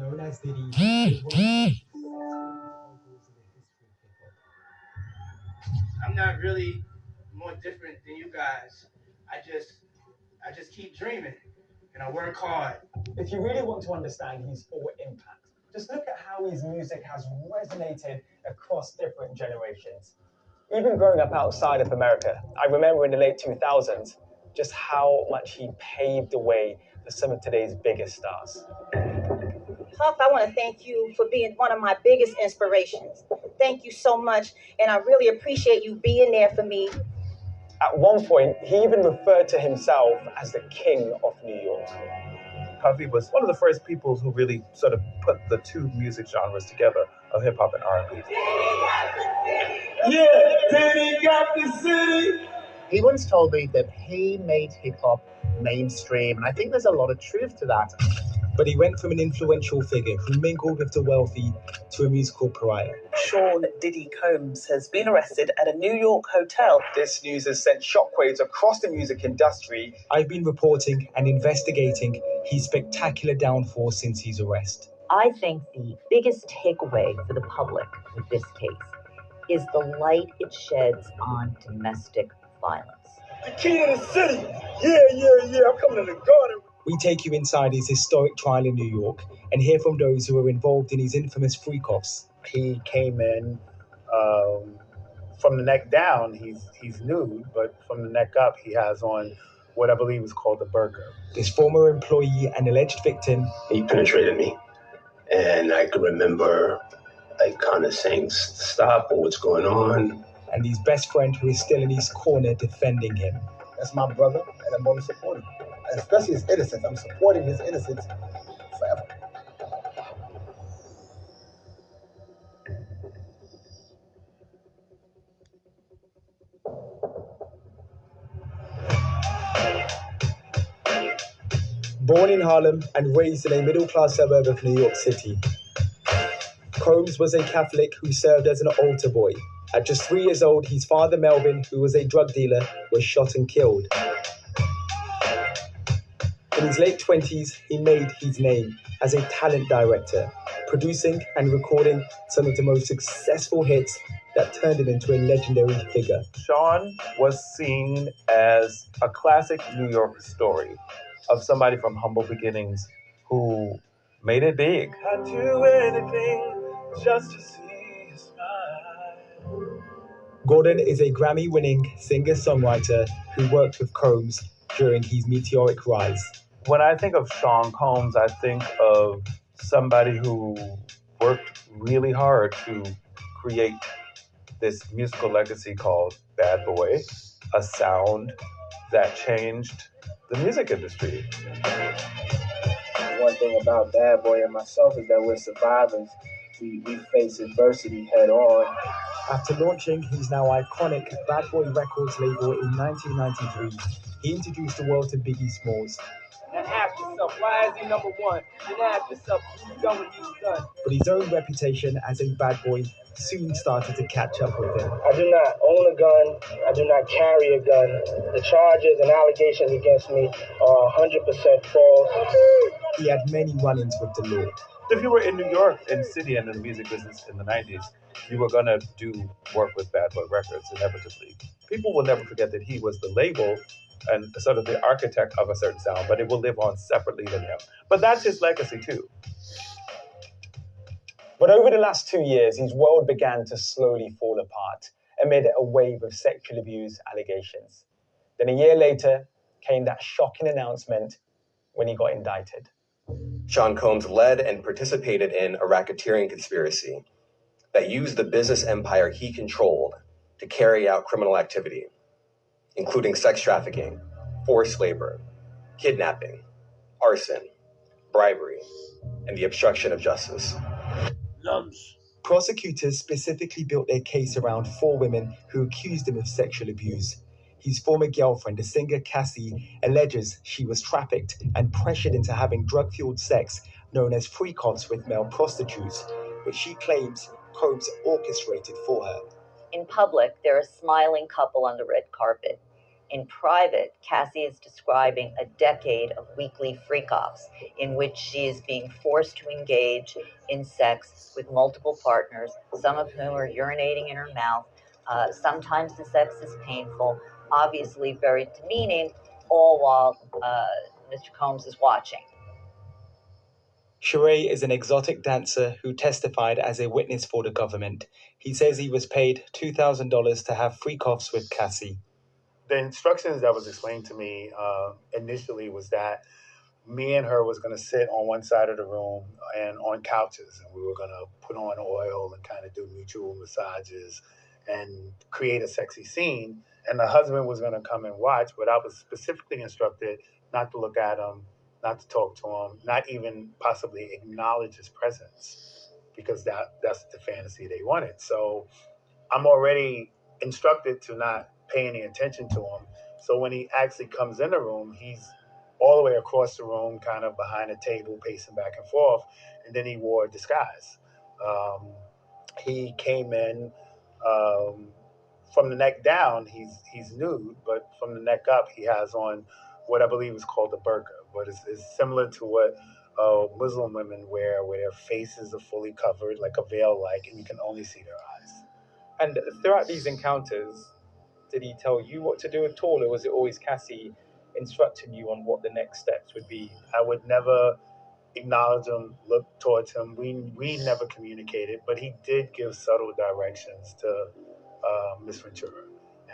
known as Diddy, is one of the I'm not really more different than you guys. I just keep dreaming and I work hard. If you really want to understand his full impact, just look at how his music has resonated across different generations. Even growing up outside of America, I remember in the late 2000s just how much he paved the way for some of today's biggest stars. Huff, I want to thank you for being one of my biggest inspirations. Thank you so much, and I really appreciate you being there for me. At one point, he even referred to himself as the king of New York. Puffy was one of the first people who really sort of put the two music genres together of hip hop and R&B. Yeah, Diddy got the city. He once told me that he made hip hop mainstream, and I think there's a lot of truth to that. But he went from an influential figure who mingled with the wealthy to a musical pariah. Sean Diddy Combs has been arrested at a New York hotel. This news has sent shockwaves across the music industry. I've been reporting and investigating his spectacular downfall since his arrest. I think the biggest takeaway for the public with this case is the light it sheds on domestic violence. The king of the city. Yeah. I'm coming to the garden. We take you inside his historic trial in New York and hear from those who were involved in his infamous freak-offs. He came in from the neck down. He's nude, but from the neck up, he has on what I believe is called a burqa. This former employee and alleged victim. He penetrated me, and I could remember kind of saying, "Stop," or "What's going on?" And his best friend who is still in his corner defending him. That's my brother, and I'm going to support him. And especially his innocence. I'm supporting his innocence forever. Born in Harlem and raised in a middle-class suburb of New York City, Combs was a Catholic who served as an altar boy. At just 3 years old, his father, Melvin, who was a drug dealer, was shot and killed. In his late 20s, he made his name as a talent director, producing and recording some of the most successful hits that turned him into a legendary figure. Sean was seen as a classic New York story of somebody from humble beginnings who made it big. I'd do anything just to see you smile. Gordon is a Grammy-winning singer-songwriter who worked with Combs during his meteoric rise. When I think of Sean Combs, I think of somebody who worked really hard to create this musical legacy called Bad Boy, a sound that changed the music industry. One thing about Bad Boy and myself is that we're survivors. We face adversity head on. After launching his now iconic Bad Boy Records label in 1993, he introduced the world to Biggie Smalls. And ask yourself, why is he number one? And ask yourself, who's done what he's done? But his own reputation as a bad boy soon started to catch up with him. I do not own a gun. I do not carry a gun. The charges and allegations against me are 100% false. He had many run-ins with the Lord. If you were in New York and city and in the music business in the 90s, you were going to do work with Bad Boy Records inevitably. People will never forget that he was the label and sort of the architect of a certain sound, but it will live on separately than him. But that's his legacy too. But over the last 2 years, his world began to slowly fall apart amid a wave of sexual abuse allegations. Then a year later came that shocking announcement when he got indicted. Sean Combs led and participated in a racketeering conspiracy that used the business empire he controlled to carry out criminal activity, including sex trafficking, forced labor, kidnapping, arson, bribery, and the obstruction of justice. Prosecutors specifically built their case around 4 women who accused him of sexual abuse. His former girlfriend, the singer Cassie, alleges she was trafficked and pressured into having drug-fueled sex known as freak-offs with male prostitutes, which she claims Combs orchestrated for her. In public, they're a smiling couple on the red carpet. In private, Cassie is describing a decade of weekly freak-offs in which she is being forced to engage in sex with multiple partners, some of whom are urinating in her mouth. Sometimes the sex is painful, obviously very demeaning, all while Mr. Combs is watching. Sheree is an exotic dancer who testified as a witness for the government. He says he was paid $2,000 to have freak-offs with Cassie. The instructions that was explained to me initially was that me and her was going to sit on one side of the room and on couches, and we were going to put on oil and kind of do mutual massages and create a sexy scene. And the husband was going to come and watch, but I was specifically instructed not to look at him, not to talk to him, not even possibly acknowledge his presence, because that's the fantasy they wanted. So I'm already instructed to not pay any attention to him. So when he actually comes in the room, he's all the way across the room, kind of behind a table, pacing back and forth. And then he wore a disguise. He came in from the neck down. He's nude, but from the neck up, he has on what I believe is called a burqa, but it's similar to what Muslim women wear, where their faces are fully covered, like a veil-like, and you can only see their eyes. And throughout these encounters, did he tell you what to do at all, or was it always Cassie instructing you on what the next steps would be? I would never acknowledge him, look towards him. We never communicated, but he did give subtle directions to Miss Ventura,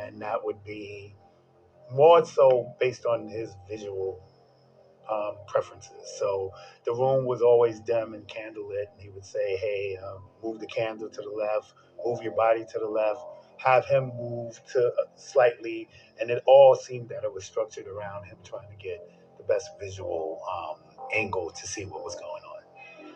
and that would be more so based on his visual preferences. So the room was always dim and candlelit, and he would say, hey, move the candle to the left, move your body to the left, have him move to slightly, and it all seemed that it was structured around him trying to get the best visual angle to see what was going on.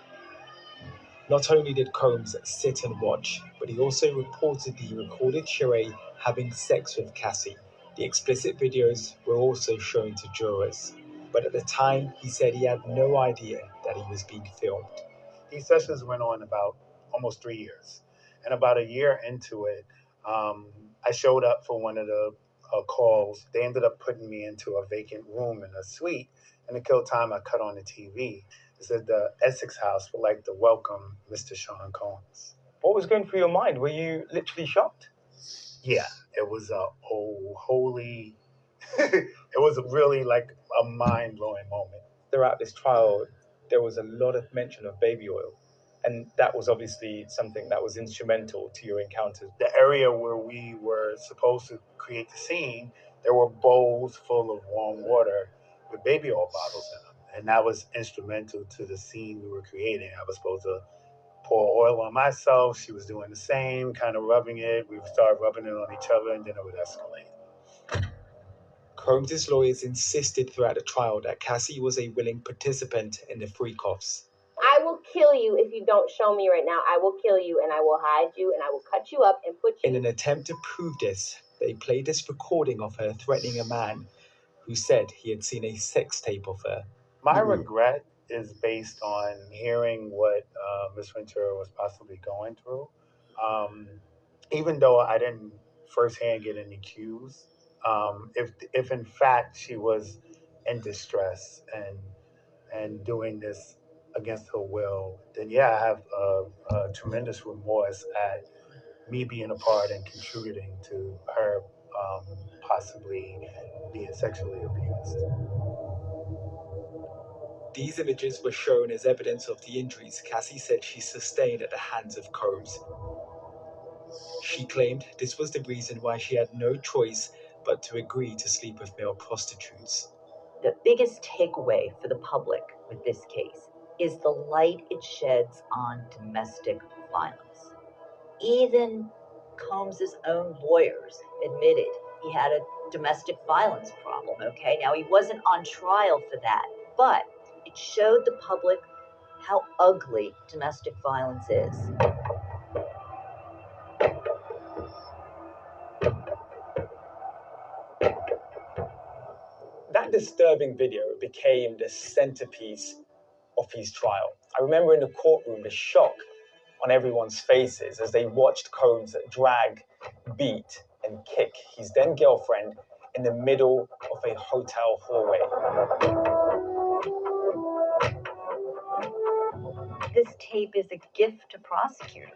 Not only did Combs sit and watch, but he also reportedly recorded Sheree having sex with Cassie. The explicit videos were also shown to jurors, but at the time he said he had no idea that he was being filmed. These sessions went on about almost 3 years, and about a year into it, I showed up for one of the calls. They ended up putting me into a vacant room in a suite, and to kill time, I cut on the TV. It said the Essex House would like to welcome Mr. Sean Combs. What was going through your mind? Were you literally shocked? Yeah, it was holy. It was really like a mind-blowing moment. Throughout this trial, there was a lot of mention of baby oil, and that was obviously something that was instrumental to your encounters. The area where we were supposed to create the scene, there were bowls full of warm water with baby oil bottles in them. And that was instrumental to the scene we were creating. I was supposed to pour oil on myself. She was doing the same, kind of rubbing it. We would start rubbing it on each other, and then it would escalate. Combs' lawyers insisted throughout the trial that Cassie was a willing participant in the freak-offs. I will kill you if you don't show me right now. I will kill you, and I will hide you, and I will cut you up and put you... In an attempt to prove this, they played this recording of her threatening a man who said he had seen a sex tape of her. My regret is based on hearing what Miss Ventura was possibly going through. Even though I didn't firsthand get any cues, if in fact she was in distress and doing this against her will, then yeah, I have a tremendous remorse at me being a part and contributing to her possibly being sexually abused. These images were shown as evidence of the injuries Cassie said she sustained at the hands of Combs. She claimed this was the reason why she had no choice but to agree to sleep with male prostitutes. The biggest takeaway for the public with this case is the light it sheds on domestic violence. Even Combs' own lawyers admitted he had a domestic violence problem, okay? Now, he wasn't on trial for that, but it showed the public how ugly domestic violence is. That disturbing video became the centerpiece of his trial. I remember in the courtroom the shock on everyone's faces as they watched Combs drag, beat, and kick his then girlfriend in the middle of a hotel hallway. This tape is a gift to prosecutors.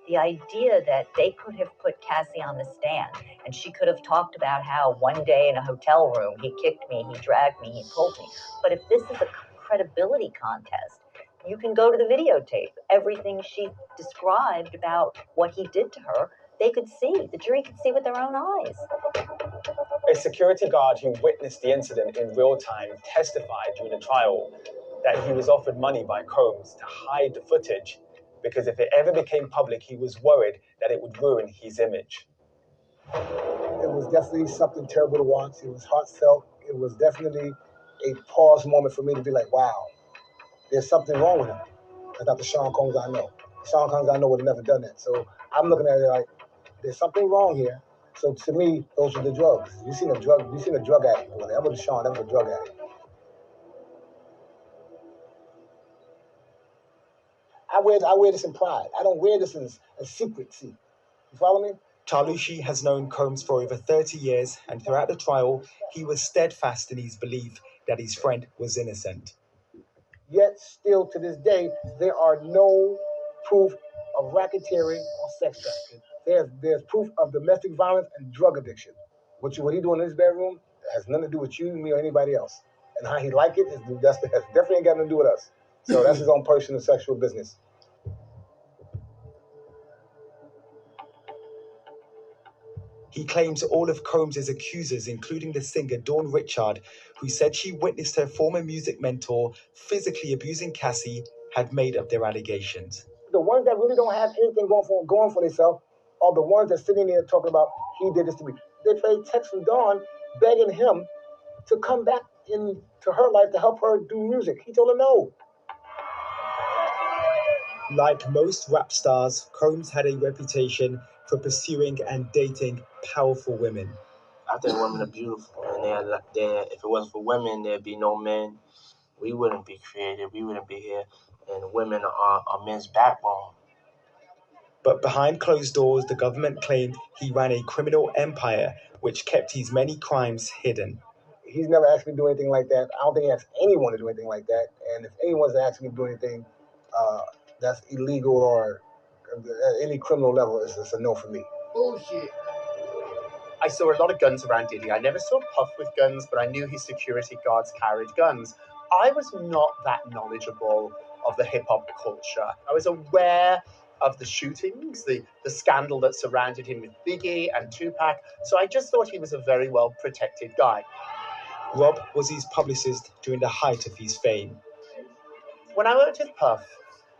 The idea that they could have put Cassie on the stand and she could have talked about how one day in a hotel room he kicked me, he dragged me, he pulled me. But if this is a credibility contest, you can go to the videotape. Everything she described about what he did to her, they could see. The jury could see with their own eyes. A security guard who witnessed the incident in real time testified during the trial that he was offered money by Combs to hide the footage because if it ever became public, he was worried that it would ruin his image. It was definitely something terrible to watch. It was heartfelt. It was definitely a pause moment for me to be like, wow, there's something wrong with him. That's not the Sean Combs I know. Sean Combs I know would have never done that. So I'm looking at it like, there's something wrong here. So to me, those are the drugs. You seen a drug addict. Well, that was Sean, that was a drug addict. I wear this in pride. I don't wear this in secrecy. You follow me? Carlucci has known Combs for over 30 years, and throughout the trial, he was steadfast in his belief that his friend was innocent. Yet, still to this day, there are no proof of racketeering or sex trafficking. There's proof of domestic violence and drug addiction. What he doing in his bedroom has nothing to do with you, me, or anybody else. And how he like it, has definitely ain't got nothing to do with us. So that's his own personal sexual business. He claims all of Combs' accusers, including the singer Dawn Richard, who said she witnessed her former music mentor physically abusing Cassie, had made up their allegations. The ones that really don't have anything going for themselves are the ones that sitting there talking about, he did this to me. They played text from Dawn begging him to come back into her life to help her do music. He told her no. Like most rap stars, Combs had a reputation for pursuing and dating powerful women. I think women are beautiful, and if it wasn't for women, there'd be no men. We wouldn't be creative. We wouldn't be here. And women are men's backbone. But behind closed doors, the government claimed he ran a criminal empire which kept his many crimes hidden. He's never asked me to do anything like that. I don't think he asked anyone to do anything like that. And if anyone's asked me to do anything that's illegal or at any criminal level, it's a no for me. Bullshit. I saw a lot of guns around Diddy. I never saw Puff with guns, but I knew his security guards carried guns. I was not that knowledgeable of the hip-hop culture. I was aware of the shootings, the scandal that surrounded him with Biggie and Tupac, so I just thought he was a very well-protected guy. Rob was his publicist during the height of his fame. When I worked with Puff,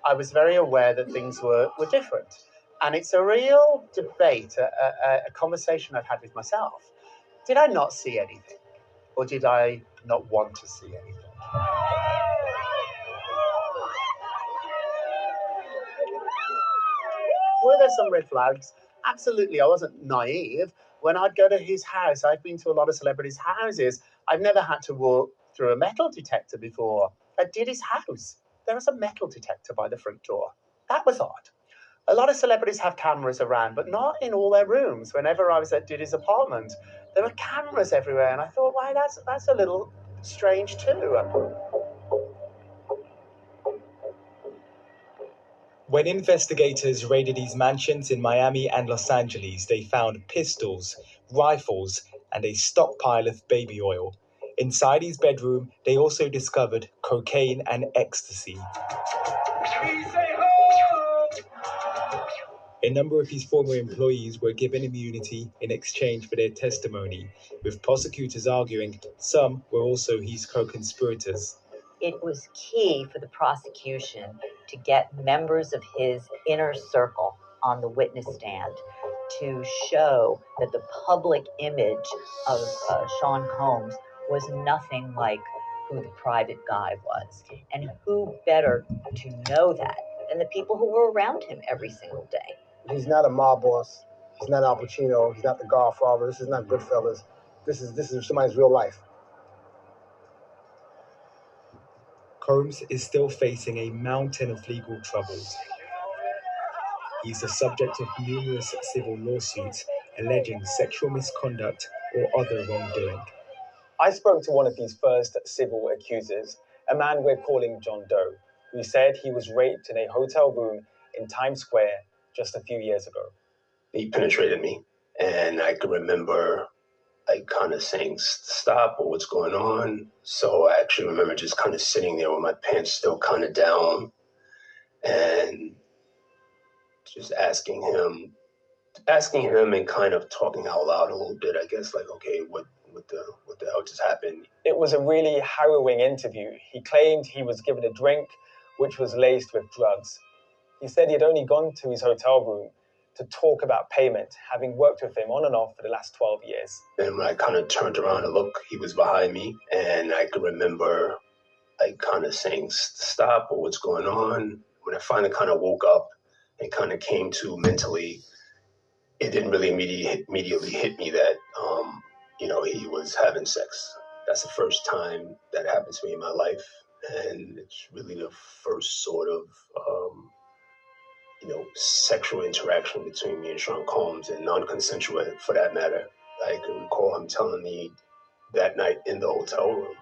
I was very aware that things were different. And it's a real debate, a conversation I've had with myself. Did I not see anything? Or did I not want to see anything? Were there some red flags? Absolutely, I wasn't naive. When I'd go to his house, I've been to a lot of celebrities' houses. I've never had to walk through a metal detector before. At Diddy's house, there was a metal detector by the front door. That was odd. A lot of celebrities have cameras around, but not in all their rooms. Whenever I was at Diddy's apartment, there were cameras everywhere, and I thought, wow, that's a little strange too. When investigators raided his mansions in Miami and Los Angeles, they found pistols, rifles, and a stockpile of baby oil. Inside his bedroom, they also discovered cocaine and ecstasy. A number of his former employees were given immunity in exchange for their testimony, with prosecutors arguing some were also his co-conspirators. It was key for the prosecution to get members of his inner circle on the witness stand to show that the public image of Sean Combs was nothing like who the private guy was. And who better to know that than the people who were around him every single day? He's not a mob boss. He's not Al Pacino. He's not the Godfather. This is not Goodfellas. This is somebody's real life. Combs is still facing a mountain of legal troubles. He's the subject of numerous civil lawsuits alleging sexual misconduct or other wrongdoing. I spoke to one of these first civil accusers, a man we're calling John Doe, who said he was raped in a hotel room in Times Square just a few years ago. He penetrated me, and I can remember kind of saying, stop, or what's going on. So I actually remember just kind of sitting there with my pants still kind of down and just asking him and kind of talking out loud a little bit, I guess, like, okay, what the hell just happened? It was a really harrowing interview. He claimed he was given a drink which was laced with drugs. He said he had only gone to his hotel room to talk about payment, having worked with him on and off for the last 12 years. And when I kind of turned around to look, he was behind me, and I could remember kind of saying, stop, or what's going on? When I finally kind of woke up and kind of came to mentally, it didn't really immediately hit me that, he was having sex. That's the first time that happened to me in my life. And it's really the first sort of, sexual interaction between me and Sean Combs, and non-consensual for that matter. I can recall him telling me that night in the hotel room,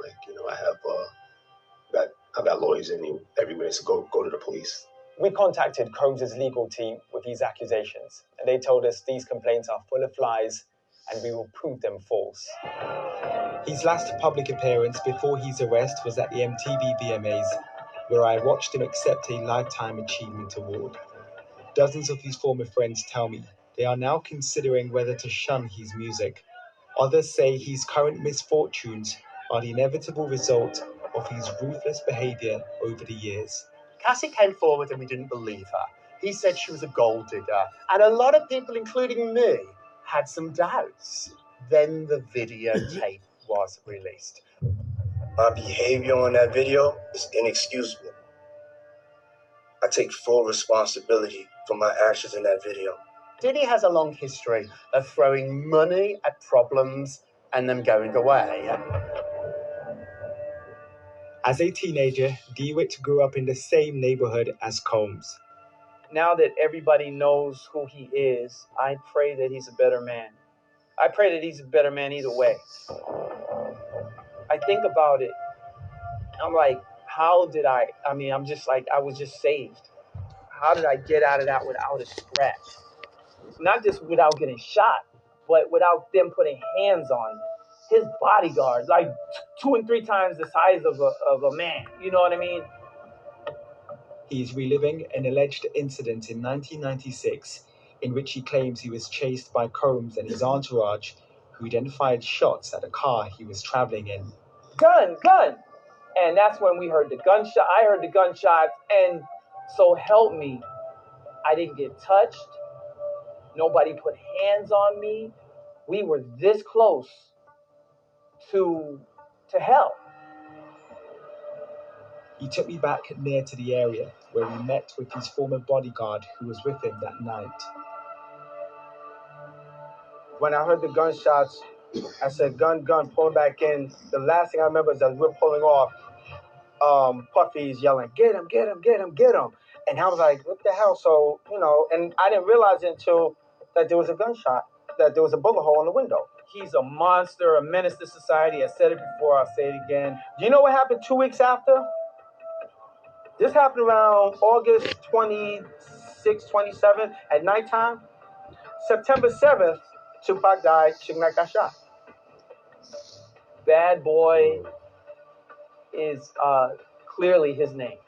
I've got lawyers in every minute, so go to the police. We contacted Combs' legal team with these accusations, and they told us these complaints are full of lies and we will prove them false. His last public appearance before his arrest was at the MTV VMAs, where I watched him accept a Lifetime Achievement Award. Dozens of his former friends tell me they are now considering whether to shun his music. Others say his current misfortunes are the inevitable result of his ruthless behavior over the years. Cassie came forward and we didn't believe her. He said she was a gold digger. And a lot of people, including me, had some doubts. Then the videotape was released. My behavior on that video is inexcusable. I take full responsibility for my actions in that video. Diddy has a long history of throwing money at problems and them going away. As a teenager, DeWitt grew up in the same neighborhood as Combs. Now that everybody knows who he is, I pray that he's a better man. I pray that he's a better man either way. I think about it. I'm like, I'm just like, I was just saved. How did I get out of that without a scratch? Not just without getting shot, but without them putting hands on me. His bodyguard, like 2 and 3 times the size of a man. You know what I mean? He is reliving an alleged incident in 1996 in which he claims he was chased by Combs and his entourage, who identified shots at a car he was traveling in. Gun! And that's when we heard the gunshot. I heard the gunshots, and so help me, I didn't get touched. Nobody put hands on me. We were this close to hell. He took me back near to the area where we met with his former bodyguard who was with him that night. When I heard the gunshots, I said, gun, pulling back in. The last thing I remember is as we're pulling off, Puffy's yelling, get him. And I was like, what the hell? So, and I didn't realize it until that there was a gunshot, that there was a bullet hole in the window. He's a monster, a menace to society. I said it before, I'll say it again. Do you know what happened 2 weeks after? This happened around August 26, 27 at nighttime. September 7th, Tupac died, Suge Knight got shot. Bad Boy is clearly his name.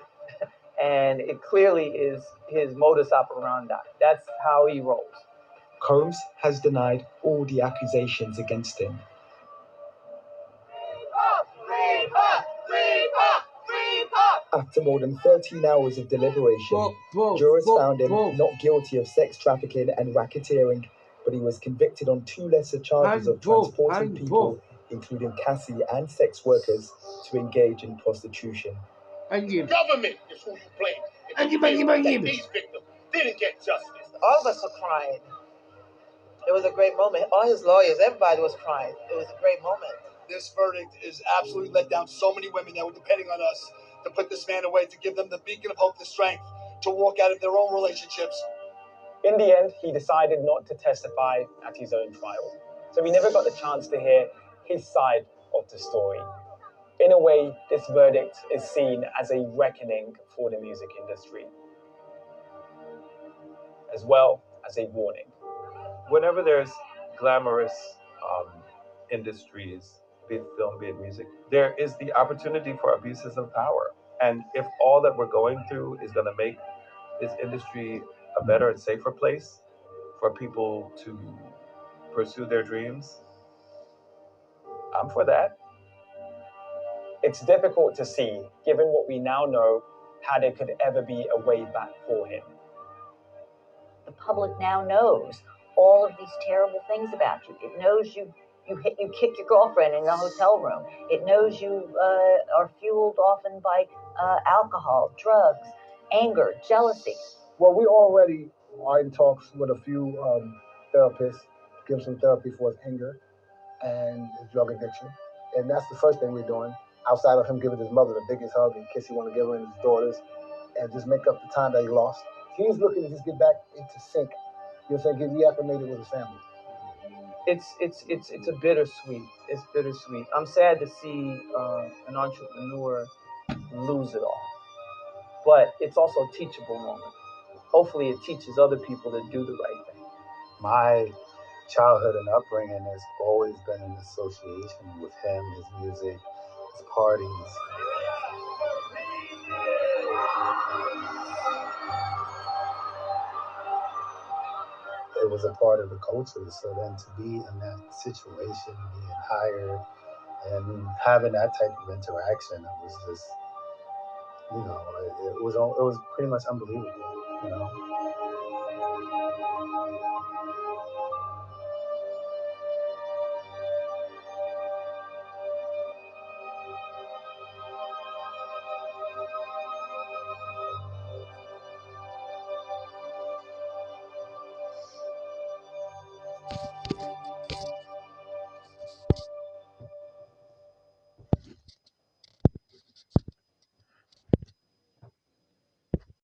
And it clearly is his modus operandi. That's how he rolls. Combs has denied all the accusations against him. After more than 13 hours of deliberation, jurors found him not guilty of sex trafficking and racketeering, but he was convicted on 2 lesser charges of transporting people, including Cassie and sex workers, to engage in prostitution. Government is who you blame. And these victims didn't get justice. All of us were crying. It was a great moment. All his lawyers, everybody was crying. It was a great moment. This verdict is absolutely let down so many women that were depending on us to put this man away, to give them the beacon of hope, the strength to walk out of their own relationships. In the end, he decided not to testify at his own trial. So we never got the chance to hear his side of the story. In a way, this verdict is seen as a reckoning for the music industry, as well as a warning. Whenever there's glamorous industries, be it film, be it music, there is the opportunity for abuses of power. And if all that we're going through is going to make this industry a better and safer place for people to pursue their dreams, I'm for that. It's difficult to see, given what we now know, how there could ever be a way back for him. The public now knows all of these terrible things about you. It knows you kick your girlfriend in a hotel room. It knows you are fueled often by alcohol, drugs, anger, jealousy. Well, we already are in talks with a few therapists, give some therapy for his anger and his drug addiction. And that's the first thing we're doing, outside of him giving his mother the biggest hug and kiss he want to give her and his daughters, and just make up the time that he lost. He's looking to just get back into sync. You know what I'm saying? Get reacclimated with his family. It's a bittersweet. It's bittersweet. I'm sad to see an entrepreneur lose it all, but it's also a teachable moment. Hopefully, it teaches other people to do the right thing. My childhood and upbringing has always been in association with him, his music, his parties. It was a part of the culture. So then to be in that situation, being hired and having that type of interaction, it was just, it was pretty much unbelievable,